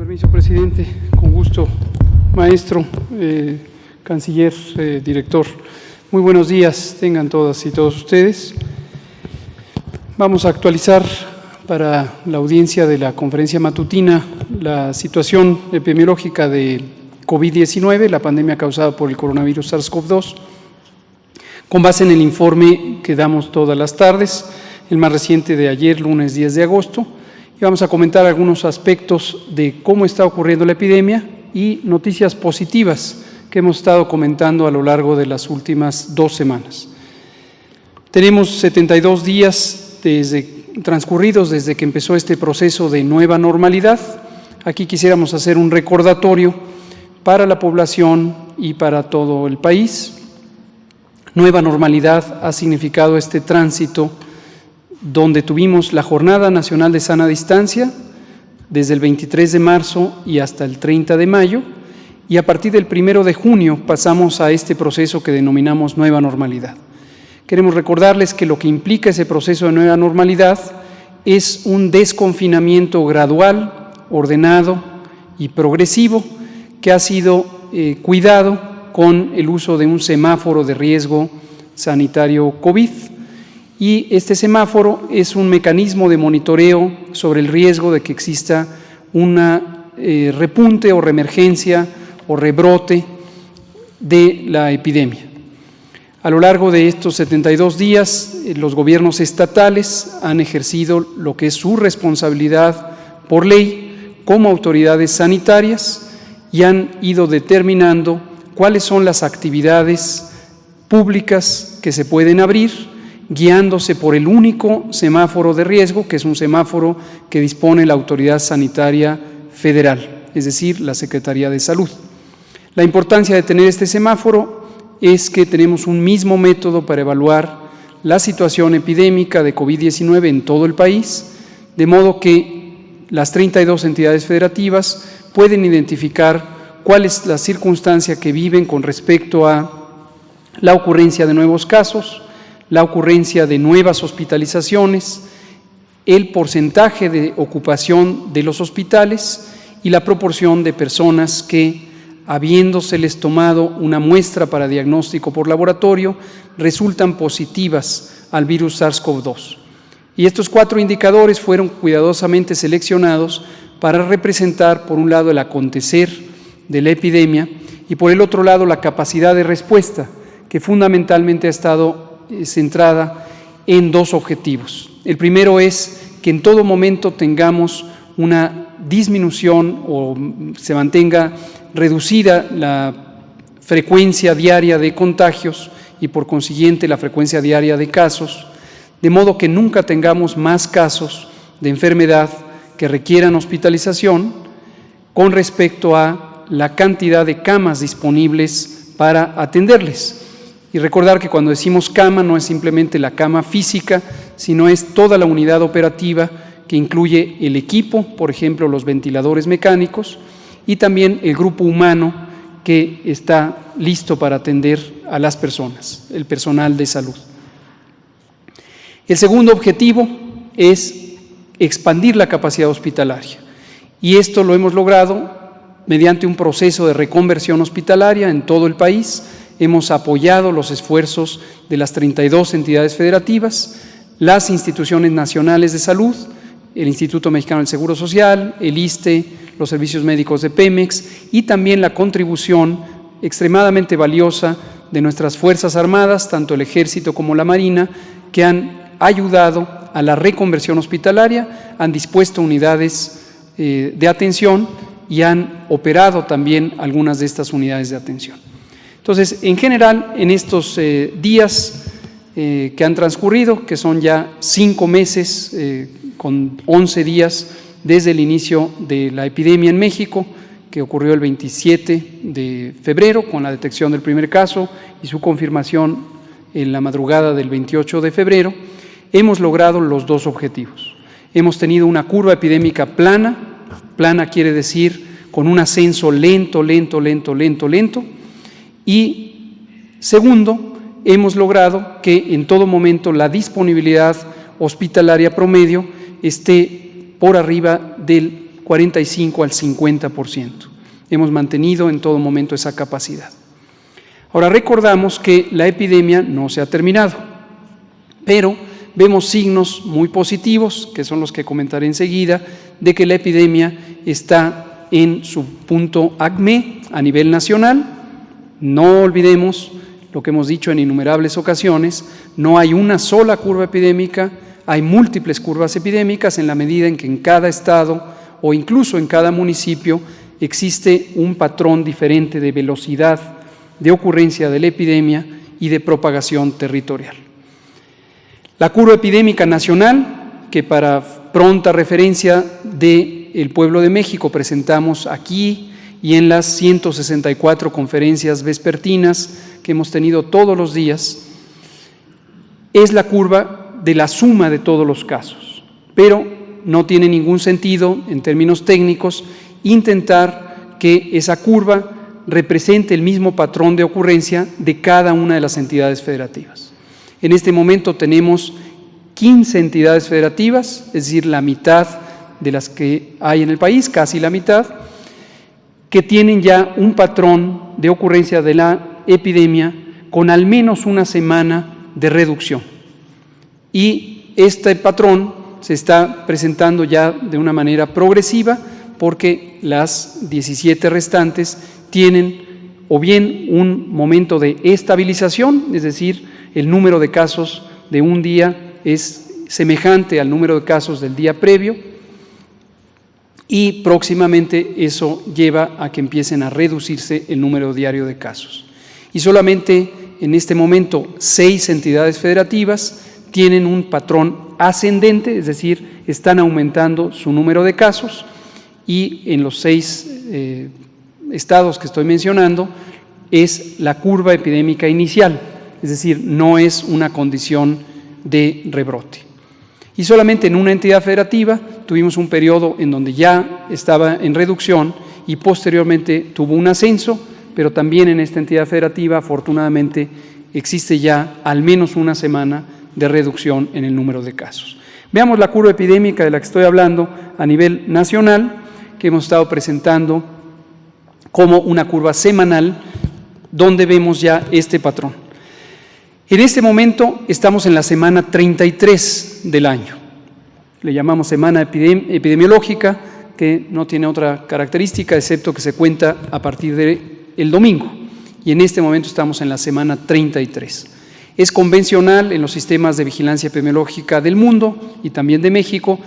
permiso, presidente. Con gusto, maestro, canciller, director. Muy buenos días tengan todas y todos ustedes. Vamos a actualizar para la audiencia de la conferencia matutina la situación epidemiológica de COVID-19, la pandemia causada por el coronavirus SARS-CoV-2, con base en el informe que damos todas las tardes, el más reciente de ayer, lunes 10 de agosto, y vamos a comentar algunos aspectos de cómo está ocurriendo la epidemia y noticias positivas que hemos estado comentando a lo largo de las últimas 2 semanas. Tenemos 72 días transcurridos desde que empezó este proceso de nueva normalidad. Aquí quisiéramos hacer un recordatorio para la población y para todo el país. Nueva normalidad ha significado este tránsito donde tuvimos la Jornada Nacional de Sana Distancia desde el 23 de marzo y hasta el 30 de mayo, y a partir del 1 de junio pasamos a este proceso que denominamos nueva normalidad. Queremos recordarles que lo que implica ese proceso de nueva normalidad es un desconfinamiento gradual, ordenado y progresivo que ha sido cuidado con el uso de un semáforo de riesgo sanitario COVID. Y este semáforo es un mecanismo de monitoreo sobre el riesgo de que exista una repunte o reemergencia o rebrote de la epidemia. A lo largo de estos 72 días, los gobiernos estatales han ejercido lo que es su responsabilidad por ley como autoridades sanitarias y han ido determinando cuáles son las actividades públicas que se pueden abrir, guiándose por el único semáforo de riesgo, que es un semáforo que dispone la Autoridad Sanitaria Federal, es decir, la Secretaría de Salud. La importancia de tener este semáforo es que tenemos un mismo método para evaluar la situación epidémica de COVID-19 en todo el país, de modo que las 32 entidades federativas pueden identificar cuál es la circunstancia que viven con respecto a la ocurrencia de nuevos casos, la ocurrencia de nuevas hospitalizaciones, el porcentaje de ocupación de los hospitales y la proporción de personas que, habiéndoseles tomado una muestra para diagnóstico por laboratorio, resultan positivas al virus SARS-CoV-2. Y estos 4 indicadores fueron cuidadosamente seleccionados para representar, por un lado, el acontecer de la epidemia y, por el otro lado, la capacidad de respuesta, que fundamentalmente ha estado centrada en 2 objetivos. El primero es que en todo momento tengamos una disminución o se mantenga reducida la frecuencia diaria de contagios y por consiguiente la frecuencia diaria de casos, de modo que nunca tengamos más casos de enfermedad que requieran hospitalización con respecto a la cantidad de camas disponibles para atenderles. Y recordar que cuando decimos cama no es simplemente la cama física, sino es toda la unidad operativa que incluye el equipo, por ejemplo, los ventiladores mecánicos, y también el grupo humano que está listo para atender a las personas, el personal de salud. El segundo objetivo es expandir la capacidad hospitalaria, y esto lo hemos logrado mediante un proceso de reconversión hospitalaria en todo el país. Hemos apoyado los esfuerzos de las 32 entidades federativas, las instituciones nacionales de salud, el Instituto Mexicano del Seguro Social, el ISSSTE, los servicios médicos de Pemex y también la contribución extremadamente valiosa de nuestras Fuerzas Armadas, tanto el Ejército como la Marina, que han ayudado a la reconversión hospitalaria, han dispuesto unidades de atención y han operado también algunas de estas unidades de atención. Entonces, en general, en estos días que han transcurrido, que son ya 5 meses con 11 días desde el inicio de la epidemia en México, que ocurrió el 27 de febrero con la detección del primer caso y su confirmación en la madrugada del 28 de febrero, hemos logrado los 2 objetivos. Hemos tenido una curva epidémica plana, plana quiere decir con un ascenso lento, y segundo, hemos logrado que en todo momento la disponibilidad hospitalaria promedio esté por arriba del 45 al 50%. Hemos mantenido en todo momento esa capacidad. Ahora recordamos que la epidemia no se ha terminado, pero vemos signos muy positivos, que son los que comentaré enseguida, de que la epidemia está en su punto acme a nivel nacional. No olvidemos lo que hemos dicho en innumerables ocasiones, no hay una sola curva epidémica, hay múltiples curvas epidémicas en la medida en que en cada estado o incluso en cada municipio existe un patrón diferente de velocidad de ocurrencia de la epidemia y de propagación territorial. La curva epidémica nacional, que para pronta referencia del Pueblo de México presentamos aquí y en las 164 conferencias vespertinas que hemos tenido todos los días, es la curva de la suma de todos los casos, pero no tiene ningún sentido en términos técnicos intentar que esa curva represente el mismo patrón de ocurrencia de cada una de las entidades federativas. En este momento tenemos 15 entidades federativas, es decir, la mitad de las que hay en el país, casi la mitad, que tienen ya un patrón de ocurrencia de la epidemia con al menos una semana de reducción. Y este patrón se está presentando ya de una manera progresiva porque las 17 restantes tienen o bien un momento de estabilización, es decir, el número de casos de un día es semejante al número de casos del día previo y próximamente eso lleva a que empiecen a reducirse el número diario de casos. Y solamente en este momento 6 entidades federativas tienen un patrón ascendente, es decir, están aumentando su número de casos y en los 6 estados que estoy mencionando es la curva epidémica inicial, es decir, no es una condición de rebrote. Y solamente en una entidad federativa tuvimos un periodo en donde ya estaba en reducción y posteriormente tuvo un ascenso, pero también en esta entidad federativa afortunadamente existe ya al menos una semana de reducción en el número de casos. Veamos la curva epidémica de la que estoy hablando a nivel nacional, que hemos estado presentando como una curva semanal, donde vemos ya este patrón. En este momento estamos en la semana 33 del año. Le llamamos semana epidemiológica, que no tiene otra característica excepto que se cuenta a partir del domingo. Y en este momento estamos en la semana 33. Es convencional en los sistemas de vigilancia epidemiológica del mundo y también de México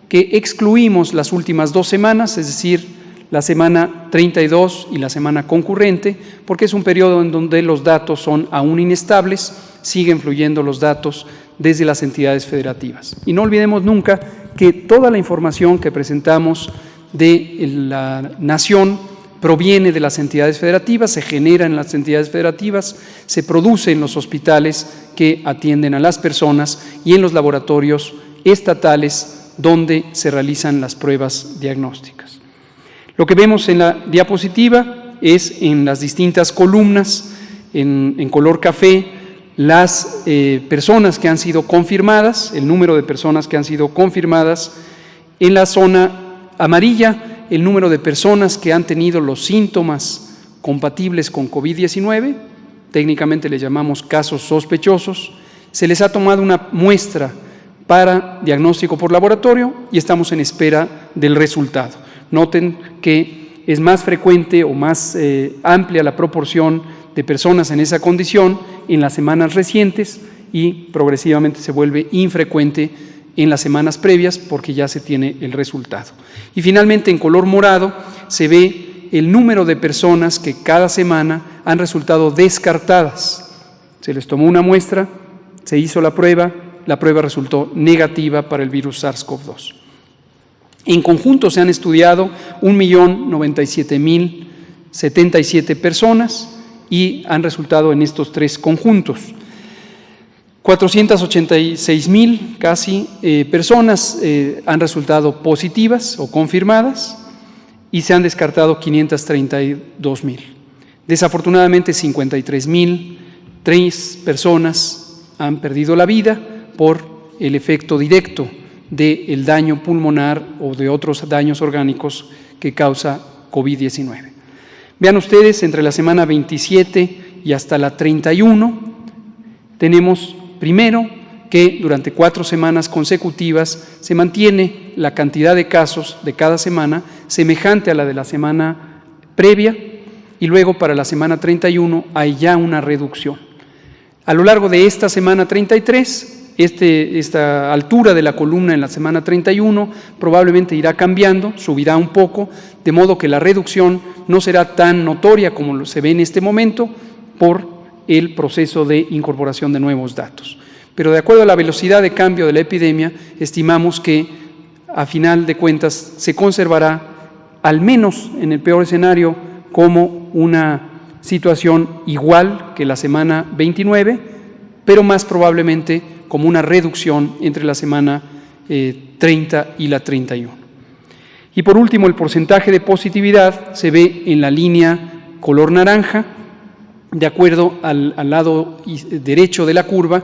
que excluimos las últimas 2 semanas, es decir, la semana 32 y la semana concurrente, porque es un periodo en donde los datos son aún inestables, siguen fluyendo los datos desde las entidades federativas. Y no olvidemos nunca que toda la información que presentamos de la nación proviene de las entidades federativas, se genera en las entidades federativas, se produce en los hospitales que atienden a las personas y en los laboratorios estatales donde se realizan las pruebas diagnósticas. Lo que vemos en la diapositiva es en las distintas columnas, en color café, las personas que han sido confirmadas, el número de personas que han sido confirmadas. En la zona amarilla, el número de personas que han tenido los síntomas compatibles con COVID-19, técnicamente les llamamos casos sospechosos. Se les ha tomado una muestra para diagnóstico por laboratorio y estamos en espera del resultado. Noten que es más frecuente o más amplia la proporción de personas en esa condición en las semanas recientes y progresivamente se vuelve infrecuente en las semanas previas porque ya se tiene el resultado. Y finalmente en color morado se ve el número de personas que cada semana han resultado descartadas. Se les tomó una muestra, se hizo la prueba resultó negativa para el virus SARS-CoV-2. En conjunto se han estudiado 1.097.077 personas y han resultado en estos 3 conjuntos. 486.000 casi personas han resultado positivas o confirmadas y se han descartado 532.000. Desafortunadamente 53.003 personas han perdido la vida por el efecto directo del daño pulmonar o de otros daños orgánicos que causa COVID-19. Vean ustedes, entre la semana 27 y hasta la 31, tenemos primero que durante 4 semanas consecutivas se mantiene la cantidad de casos de cada semana semejante a la de la semana previa, y luego para la semana 31 hay ya una reducción. A lo largo de esta semana 33, esta altura de la columna en la semana 31 probablemente irá cambiando, subirá un poco, de modo que la reducción no será tan notoria como se ve en este momento por el proceso de incorporación de nuevos datos. Pero de acuerdo a la velocidad de cambio de la epidemia, estimamos que a final de cuentas se conservará, al menos en el peor escenario, como una situación igual que la semana 29, pero más probablemente como una reducción entre la semana 30 y la 31. Y por último, el porcentaje de positividad se ve en la línea color naranja, de acuerdo al lado derecho de la curva,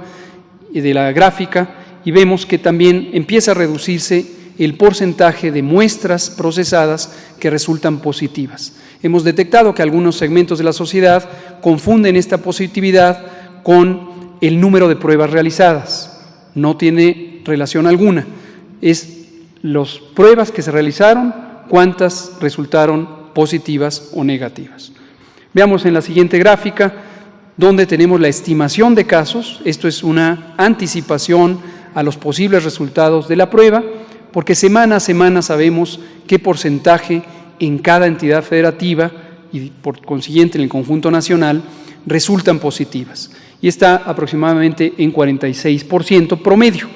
de la gráfica, y vemos que también empieza a reducirse el porcentaje de muestras procesadas que resultan positivas. Hemos detectado que algunos segmentos de la sociedad confunden esta positividad con el número de pruebas realizadas. No tiene relación alguna. Es las pruebas que se realizaron, cuántas resultaron positivas o negativas. Veamos en la siguiente gráfica, donde tenemos la estimación de casos. Esto es una anticipación a los posibles resultados de la prueba, porque semana a semana sabemos qué porcentaje en cada entidad federativa y por consiguiente en el conjunto nacional resultan positivas. Y está aproximadamente en 46% promedio.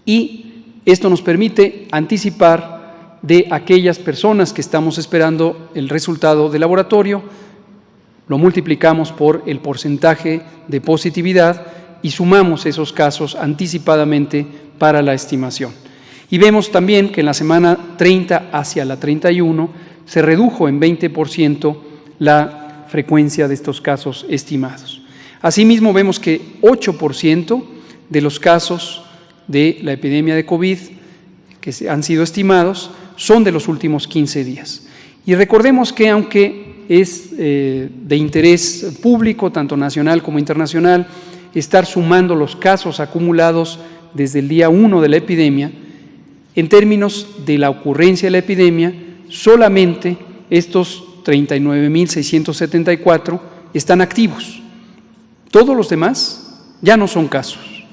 Y esto nos permite anticipar de aquellas personas que estamos esperando el resultado de laboratorio, lo multiplicamos por el porcentaje de positividad y sumamos esos casos anticipadamente para la estimación. Y vemos también que en la semana 30 hacia la 31 se redujo en 20% la frecuencia de estos casos estimados. Asimismo, vemos que 8% de los casos de la epidemia de COVID que han sido estimados son de los últimos 15 días. Y recordemos que aunque es de interés público, tanto nacional como internacional, estar sumando los casos acumulados desde el día 1 de la epidemia, en términos de la ocurrencia de la epidemia, solamente estos 39.674 están activos. Todos los demás ya no son casos.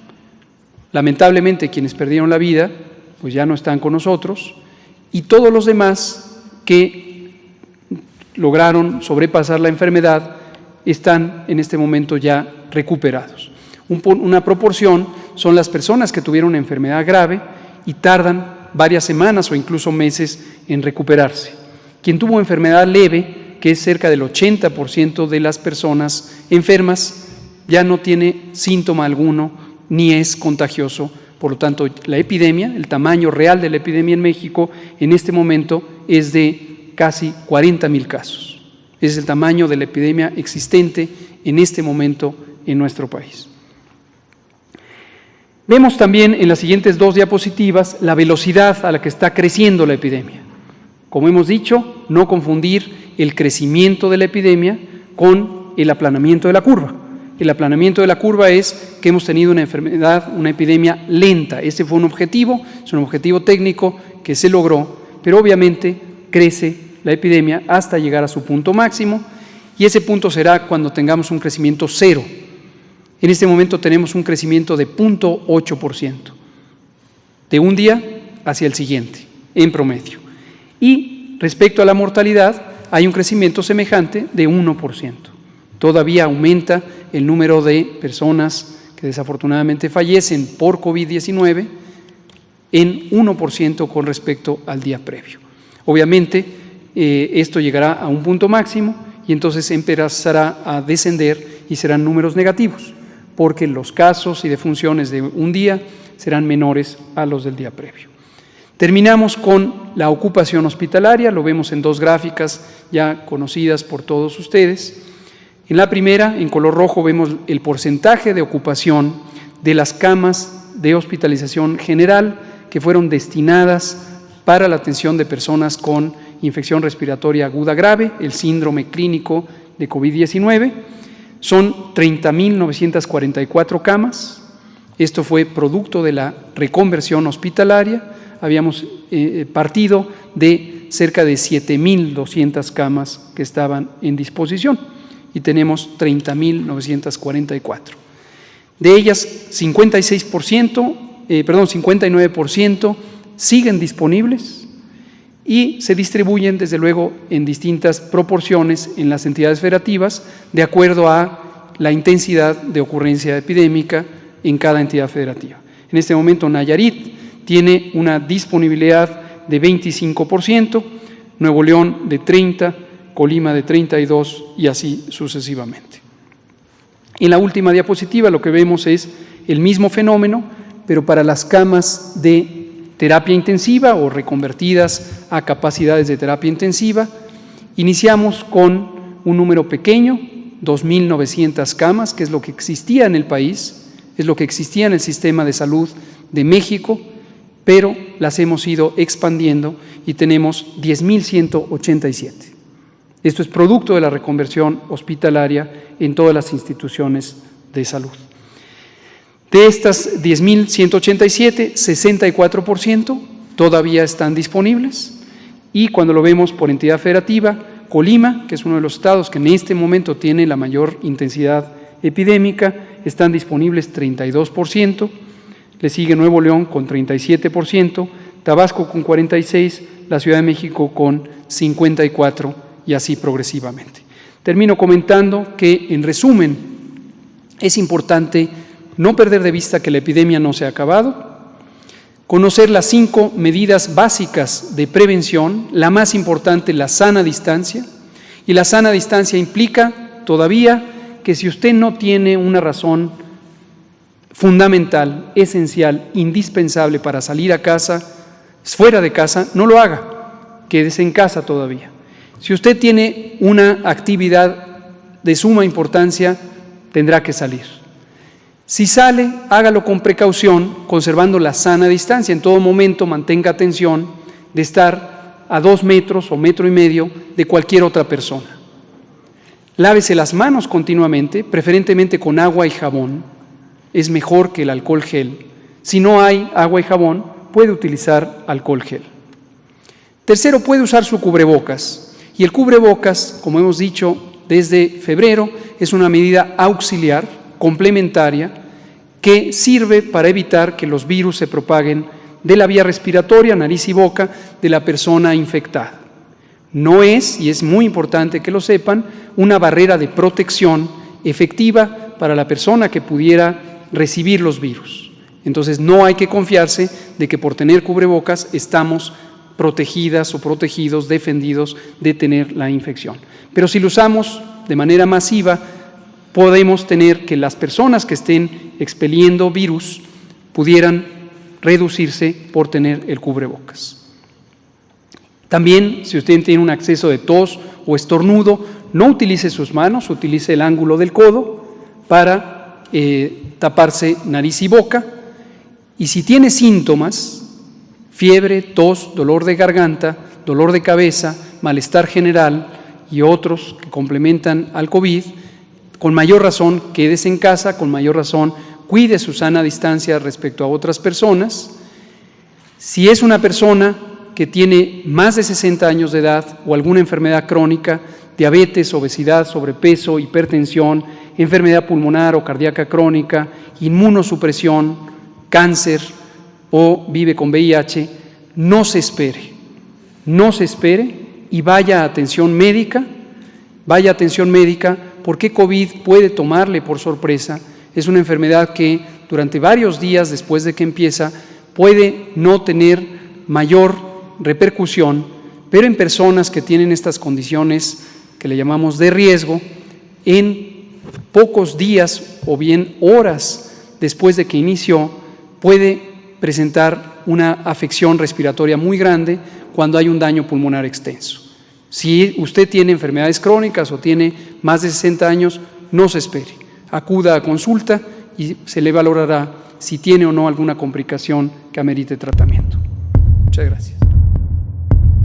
Lamentablemente, quienes perdieron la vida, pues ya no están con nosotros, y todos los demás que lograron sobrepasar la enfermedad están en este momento ya recuperados. Una proporción son las personas que tuvieron una enfermedad grave y tardan varias semanas o incluso meses en recuperarse. Quien tuvo enfermedad leve, que es cerca del 80% de las personas enfermas, ya no tiene síntoma alguno ni es contagioso. Por lo tanto, la epidemia, el tamaño real de la epidemia en México en este momento es de casi 40,000 casos. Es el tamaño de la epidemia existente en este momento en nuestro país. Vemos también en las siguientes 2 diapositivas la velocidad a la que está creciendo la epidemia. Como hemos dicho, no confundir el crecimiento de la epidemia con el aplanamiento de la curva. El aplanamiento de la curva es que hemos tenido una enfermedad, una epidemia lenta. Ese fue un objetivo, es un objetivo técnico que se logró, pero obviamente crece la epidemia hasta llegar a su punto máximo, y ese punto será cuando tengamos un crecimiento cero. En este momento tenemos un crecimiento de 0.8%, de un día hacia el siguiente, en promedio. Y respecto a la mortalidad, hay un crecimiento semejante de 1%. Todavía aumenta el número de personas que desafortunadamente fallecen por COVID-19 en 1% con respecto al día previo. Obviamente, esto llegará a un punto máximo y entonces empezará a descender y serán números negativos, porque los casos y defunciones de un día serán menores a los del día previo. Terminamos con la ocupación hospitalaria, lo vemos en 2 gráficas ya conocidas por todos ustedes. En la primera, en color rojo, vemos el porcentaje de ocupación de las camas de hospitalización general que fueron destinadas para la atención de personas con infección respiratoria aguda grave, el síndrome clínico de COVID-19. Son 30.944 camas. Esto fue producto de la reconversión hospitalaria. Habíamos partido de cerca de 7.200 camas que estaban en disposición y tenemos 30.944. De ellas, 59% siguen disponibles y se distribuyen, desde luego, en distintas proporciones en las entidades federativas, de acuerdo a la intensidad de ocurrencia epidémica en cada entidad federativa. En este momento, Nayarit tiene una disponibilidad de 25%, Nuevo León de 30%, Colima de 32% y así sucesivamente. En la última diapositiva lo que vemos es el mismo fenómeno, pero para las camas de terapia intensiva o reconvertidas a capacidades de terapia intensiva. Iniciamos con un número pequeño, 2.900 camas, que es lo que existía en el país, es lo que existía en el sistema de salud de México, pero las hemos ido expandiendo y tenemos 10.187. Esto es producto de la reconversión hospitalaria en todas las instituciones de salud. De estas 10.187, 64% todavía están disponibles y cuando lo vemos por entidad federativa, Colima, que es uno de los estados que en este momento tiene la mayor intensidad epidémica, están disponibles 32%, le sigue Nuevo León con 37%, Tabasco con 46%, la Ciudad de México con 54% y así progresivamente. Termino comentando que, en resumen, es importante no perder de vista que la epidemia no se ha acabado, conocer las 5 medidas básicas de prevención, la más importante, la sana distancia, y la sana distancia implica todavía que si usted no tiene una razón fundamental, esencial, indispensable para salir a casa, fuera de casa, no lo haga, quédese en casa todavía. Si usted tiene una actividad de suma importancia, tendrá que salir. Si sale, hágalo con precaución, conservando la sana distancia. En todo momento mantenga atención de estar a 2 metros o 1,5 metros de cualquier otra persona. Lávese las manos continuamente, preferentemente con agua y jabón. Es mejor que el alcohol gel. Si no hay agua y jabón, puede utilizar alcohol gel. Tercero, puede usar su cubrebocas. Y el cubrebocas, como hemos dicho desde febrero, es una medida auxiliar, complementaria, que sirve para evitar que los virus se propaguen de la vía respiratoria, nariz y boca, de la persona infectada. No es, y es muy importante que lo sepan, una barrera de protección efectiva para la persona que pudiera recibir los virus. Entonces, no hay que confiarse de que por tener cubrebocas estamos protegidas o protegidos, defendidos de tener la infección. Pero si lo usamos de manera masiva, podemos tener que las personas que estén expeliendo virus pudieran reducirse por tener el cubrebocas. También, si usted tiene un acceso de tos o estornudo, no utilice sus manos, utilice el ángulo del codo para taparse nariz y boca. Y si tiene síntomas, fiebre, tos, dolor de garganta, dolor de cabeza, malestar general y otros que complementan al COVID, con mayor razón quédese en casa, con mayor razón cuide su sana distancia respecto a otras personas. Si es una persona que tiene más de 60 años de edad o alguna enfermedad crónica, diabetes, obesidad, sobrepeso, hipertensión, enfermedad pulmonar o cardíaca crónica, inmunosupresión, cáncer o vive con VIH, no se espere y vaya a atención médica, porque COVID puede tomarle por sorpresa. Es una enfermedad que durante varios días después de que empieza puede no tener mayor repercusión, pero en personas que tienen estas condiciones que le llamamos de riesgo, en pocos días o bien horas después de que inició, puede presentar una afección respiratoria muy grande cuando hay un daño pulmonar extenso. Si usted tiene enfermedades crónicas o tiene más de 60 años, no se espere, acuda a consulta y se le valorará si tiene o no alguna complicación que amerite tratamiento. Muchas gracias.